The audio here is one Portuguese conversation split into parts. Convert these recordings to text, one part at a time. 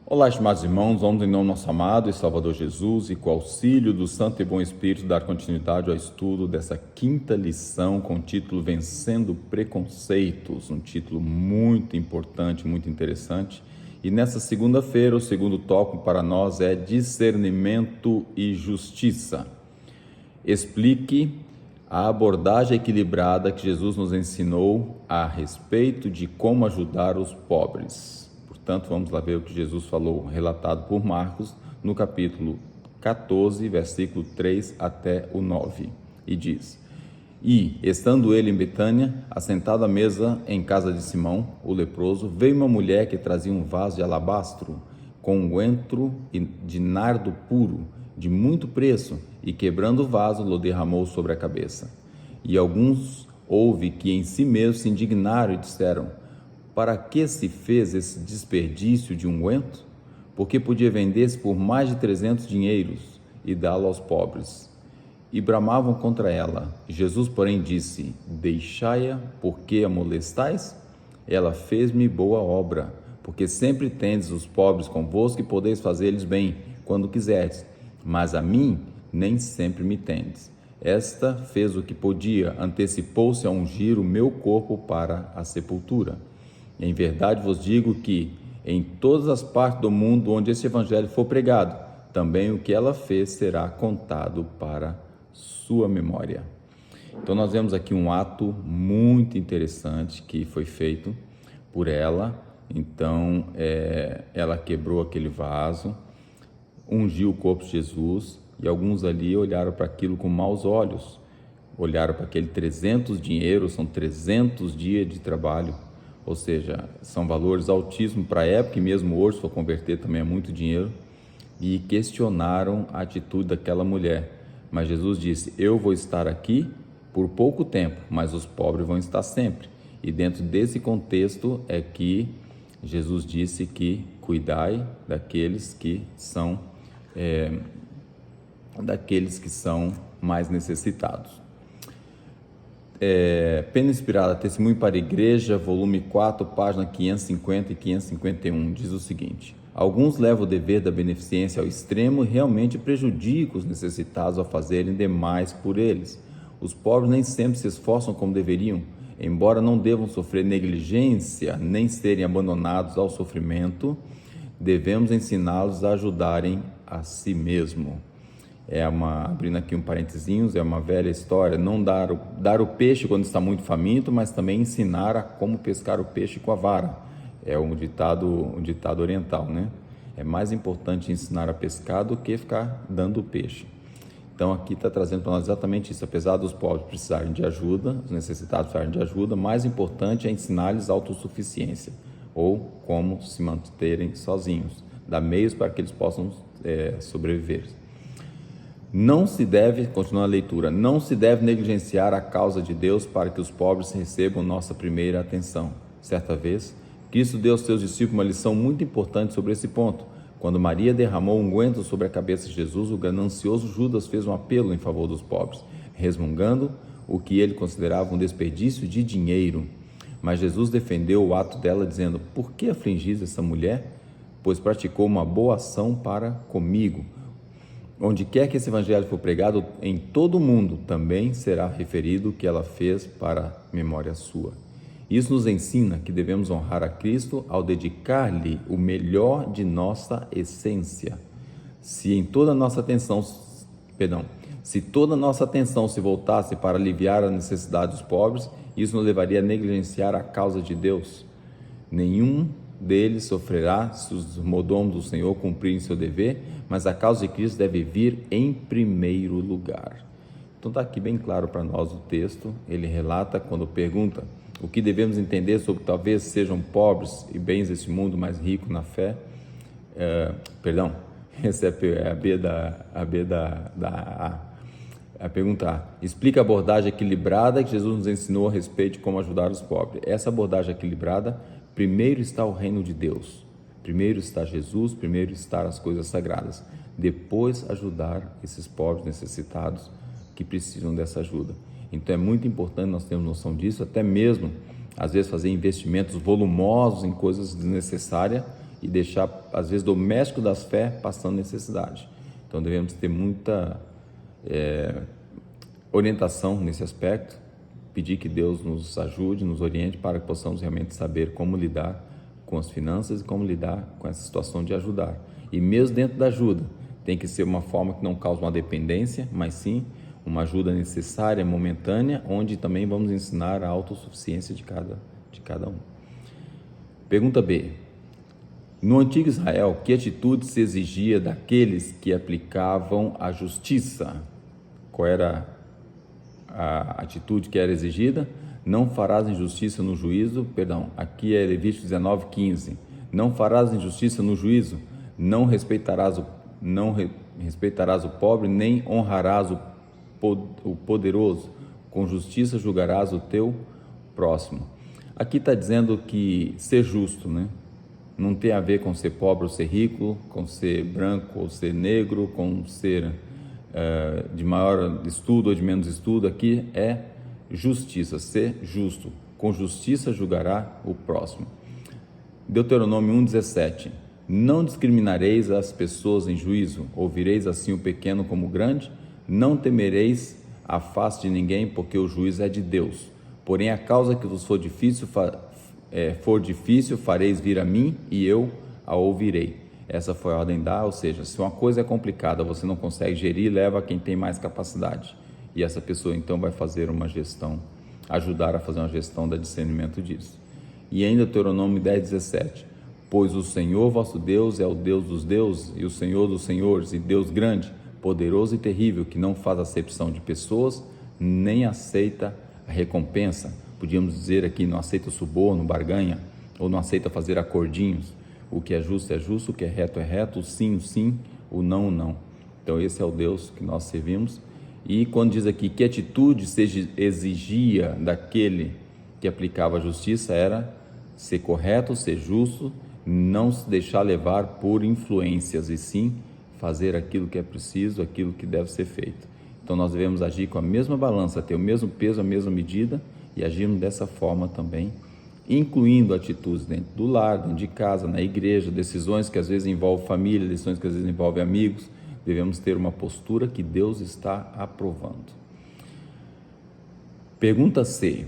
Olá, estimados irmãos, vamos em nome do nosso amado e Salvador Jesus e com o auxílio do Santo e Bom Espírito dar continuidade ao estudo dessa quinta lição com o título Vencendo Preconceitos, um título muito importante, muito interessante. E nessa segunda-feira, o segundo tópico para nós é discernimento e justiça. Explique a abordagem equilibrada que Jesus nos ensinou a respeito de como ajudar os pobres. Portanto, vamos lá ver o que Jesus falou, relatado por Marcos, no capítulo 14, versículo 3 até o 9. E diz: E, estando ele em Betânia, assentado à mesa em casa de Simão, o leproso, veio uma mulher que trazia um vaso de alabastro, com unguento de nardo puro, de muito preço, e quebrando o vaso, o derramou sobre a cabeça. E alguns houve que em si mesmos se indignaram e disseram: para que se fez esse desperdício de unguento? Porque podia vender-se por mais de 300 dinheiros e dá-lo aos pobres. E bramavam contra ela. Jesus, porém, disse: deixai-a, porque a molestais? Ela fez-me boa obra, porque sempre tendes os pobres convosco e podeis fazer-lhes bem, quando quiserdes. Mas a mim nem sempre me tendes. Esta fez o que podia, antecipou-se a ungir o meu corpo para a sepultura. Em verdade vos digo que, em todas as partes do mundo onde esse evangelho for pregado, também o que ela fez será contado para sua memória. Então nós vemos aqui um ato muito interessante que foi feito por ela. Então ela quebrou aquele vaso, ungiu o corpo de Jesus, e alguns ali olharam para aquilo com maus olhos, olharam para aquele 300 dinheiros, são 300 dias de trabalho, ou seja, são valores altíssimos para a época, e mesmo hoje, se for converter, também é muito dinheiro, e questionaram a atitude daquela mulher. Mas Jesus disse: eu vou estar aqui por pouco tempo, mas os pobres vão estar sempre. E dentro desse contexto é que Jesus disse que cuidai daqueles que são mais necessitados. Pena Inspirada, Testemunho para a Igreja, volume 4, página 550 e 551, diz o seguinte: alguns levam o dever da beneficência ao extremo e realmente prejudicam os necessitados ao fazerem demais por eles. Os pobres nem sempre se esforçam como deveriam, embora não devam sofrer negligência nem serem abandonados ao sofrimento, devemos ensiná-los a ajudarem a si mesmo. Abrindo aqui um parentezinhos, é uma velha história, não dar o peixe quando está muito faminto, mas também ensinar a como pescar o peixe com a vara. É um ditado oriental, né? É mais importante ensinar a pescar do que ficar dando o peixe. Então aqui está trazendo para nós exatamente isso. Apesar dos pobres precisarem de ajuda, os necessitados precisarem de ajuda, mais importante é ensinar-lhes autossuficiência, ou como se manterem sozinhos, dar meios para que eles possam sobreviver. Não se deve, continuando a leitura, não se deve negligenciar a causa de Deus para que os pobres recebam nossa primeira atenção. Certa vez, Cristo deu aos seus discípulos uma lição muito importante sobre esse ponto. Quando Maria derramou unguento sobre a cabeça de Jesus, o ganancioso Judas fez um apelo em favor dos pobres, resmungando o que ele considerava um desperdício de dinheiro. Mas Jesus defendeu o ato dela, dizendo: por que afligis essa mulher? Pois praticou uma boa ação para comigo. Onde quer que esse evangelho for pregado em todo o mundo, também será referido o que ela fez para memória sua. Isso nos ensina que devemos honrar a Cristo ao dedicar-lhe o melhor de nossa essência. Se toda a nossa atenção se voltasse para aliviar a necessidade dos pobres, isso nos levaria a negligenciar a causa de Deus. Nenhum deles sofrerá se os mordomos do Senhor cumprirem seu dever, mas a causa de Cristo deve vir em primeiro lugar. Então está aqui bem claro para nós o texto. Ele relata, quando pergunta o que devemos entender sobre talvez sejam pobres e bens desse mundo mais rico na fé. Essa é a B da A. A pergunta A: explica a abordagem equilibrada que Jesus nos ensinou a respeito de como ajudar os pobres. Essa abordagem equilibrada, primeiro está o reino de Deus, primeiro está Jesus, primeiro está as coisas sagradas, depois ajudar esses pobres necessitados que precisam dessa ajuda. Então é muito importante nós termos noção disso, até mesmo às vezes fazer investimentos volumosos em coisas desnecessárias e deixar, às vezes, doméstico das fé passando necessidade. Então devemos ter muita orientação nesse aspecto, pedir que Deus nos ajude, nos oriente para que possamos realmente saber como lidar com as finanças e como lidar com essa situação de ajudar. E mesmo dentro da ajuda, tem que ser uma forma que não cause uma dependência, mas sim uma ajuda necessária, momentânea, onde também vamos ensinar a autossuficiência de cada um. Pergunta B. No antigo Israel, que atitude se exigia daqueles que aplicavam a justiça? Qual era a atitude que era exigida? Não farás injustiça no juízo, aqui é Levítico 19:15. Não farás injustiça no juízo, não respeitarás o pobre, nem honrarás o poderoso, com justiça julgarás o teu próximo. Aqui está dizendo que ser justo, né? Não tem a ver com ser pobre ou ser rico, com ser branco ou ser negro, com ser de maior estudo ou de menos estudo. Aqui é justiça, ser justo. Com justiça julgará o próximo. Deuteronômio 1:17. Não discriminareis as pessoas em juízo, ouvireis assim o pequeno como o grande, não temereis a face de ninguém, porque o juízo é de Deus. Porém, a causa que vos for difícil, fareis vir a mim e eu a ouvirei. Essa foi a ordem dada, ou seja, se uma coisa é complicada, você não consegue gerir, leva a quem tem mais capacidade. E essa pessoa então vai fazer uma gestão, ajudar a fazer uma gestão do discernimento disso. E ainda Deuteronômio 10:17. Pois o Senhor vosso Deus é o Deus dos deuses e o Senhor dos senhores e Deus grande, poderoso e terrível, que não faz acepção de pessoas, nem aceita a recompensa. Podíamos dizer aqui, não aceita suborno, barganha, ou não aceita fazer acordinhos. O que é justo, o que é reto, o sim, o não, o não. Então esse é o Deus que nós servimos. E quando diz aqui que atitude se exigia daquele que aplicava a justiça, era ser correto, ser justo, não se deixar levar por influências, e sim fazer aquilo que é preciso, aquilo que deve ser feito. Então nós devemos agir com a mesma balança, ter o mesmo peso, a mesma medida, e agirmos dessa forma também, incluindo atitudes dentro do lar, dentro de casa, na igreja, decisões que às vezes envolvem família, decisões que às vezes envolvem amigos. Devemos ter uma postura que Deus está aprovando. Pergunta C.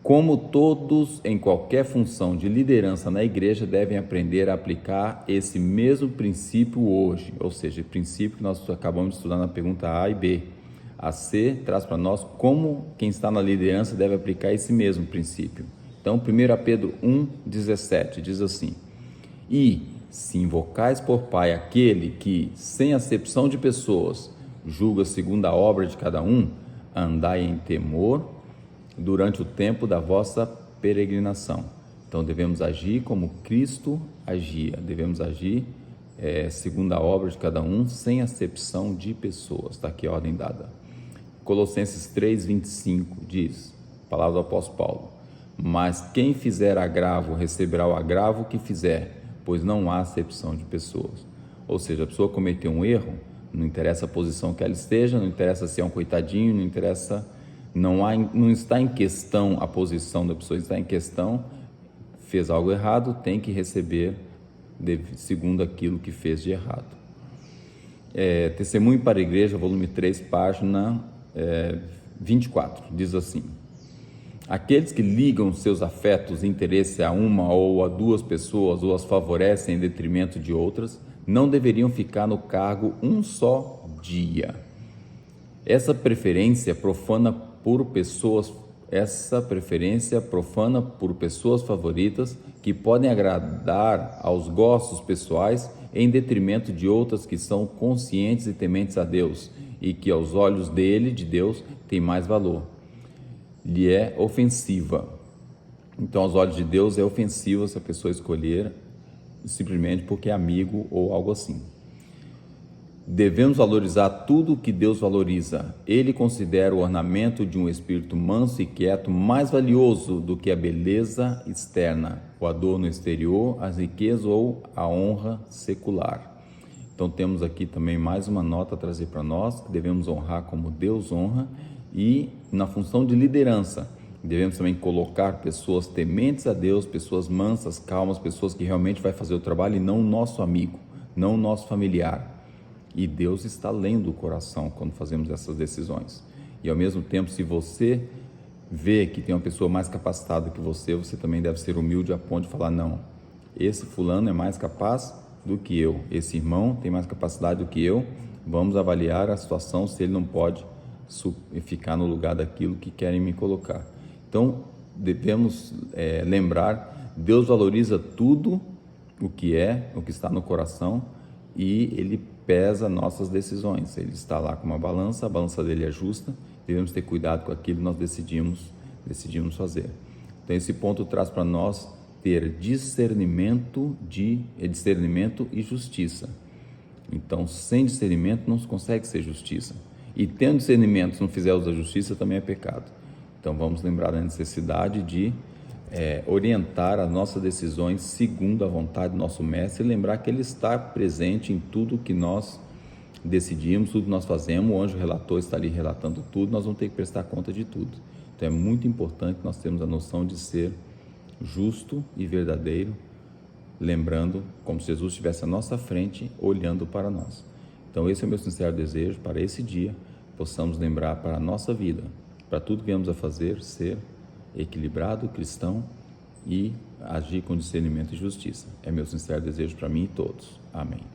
Como todos em qualquer função de liderança na igreja devem aprender a aplicar esse mesmo princípio hoje? Ou seja, o princípio que nós acabamos de estudar na pergunta A e B. A C traz para nós como quem está na liderança deve aplicar esse mesmo princípio. Então, 1 Pedro 1:17 diz assim: E se invocais por Pai aquele que, sem acepção de pessoas, julga segundo a obra de cada um, andai em temor durante o tempo da vossa peregrinação. Então devemos agir como Cristo agia, devemos agir segundo a obra de cada um, sem acepção de pessoas. Está aqui a ordem dada. Colossenses 3:25 diz, palavra do apóstolo Paulo: Mas quem fizer agravo receberá o agravo que fizer, pois não há acepção de pessoas. Ou seja, a pessoa cometeu um erro, não interessa a posição que ela esteja, não interessa se é um coitadinho, não interessa, não está em questão a posição da pessoa, está em questão, fez algo errado, tem que receber segundo aquilo que fez de errado. Testemunho para a Igreja, volume 3, página 24, diz assim: Aqueles que ligam seus afetos e interesse a uma ou a duas pessoas ou as favorecem em detrimento de outras, não deveriam ficar no cargo um só dia. Essa preferência profana por pessoas favoritas que podem agradar aos gostos pessoais em detrimento de outras que são conscientes e tementes a Deus e que aos olhos de Deus, tem mais valor. Lhe é ofensiva. Então, aos olhos de Deus é ofensiva se a pessoa escolher simplesmente porque é amigo ou algo assim. Devemos valorizar tudo o que Deus valoriza. Ele considera o ornamento de um espírito manso e quieto mais valioso do que a beleza externa, o adorno exterior, as riquezas ou a honra secular. Então temos aqui também mais uma nota a trazer para nós, que devemos honrar como Deus honra, e na função de liderança, Devemos também colocar pessoas tementes a Deus, pessoas mansas, calmas, pessoas que realmente vai fazer o trabalho e não o nosso amigo, não o nosso familiar. E Deus está lendo o coração quando fazemos essas decisões. E ao mesmo tempo, se você vê que tem uma pessoa mais capacitada que você também deve ser humilde a ponto de falar: não, esse fulano é mais capaz do que eu, esse irmão tem mais capacidade do que eu, vamos avaliar a situação se ele não pode ficar no lugar daquilo que querem me colocar. Então, devemos lembrar, Deus valoriza tudo o que está no coração, e Ele pesa nossas decisões. Ele está lá com uma balança, a balança dele é justa, devemos ter cuidado com aquilo que nós decidimos fazer. Então, esse ponto traz para nós ter discernimento e justiça. Então, sem discernimento não se consegue ser justiça. E tendo discernimento, se não fizer uso da justiça, também é pecado. Então, vamos lembrar da necessidade de orientar as nossas decisões segundo a vontade do nosso Mestre e lembrar que Ele está presente em tudo que nós decidimos, tudo que nós fazemos. O anjo relator está ali relatando tudo, nós vamos ter que prestar conta de tudo. Então, é muito importante nós termos a noção de ser justo e verdadeiro, lembrando como se Jesus estivesse à nossa frente, olhando para nós. Então, esse é o meu sincero desejo, para esse dia, possamos lembrar para a nossa vida, para tudo que viemos a fazer, ser equilibrado, cristão e agir com discernimento e justiça. É meu sincero desejo para mim e todos. Amém.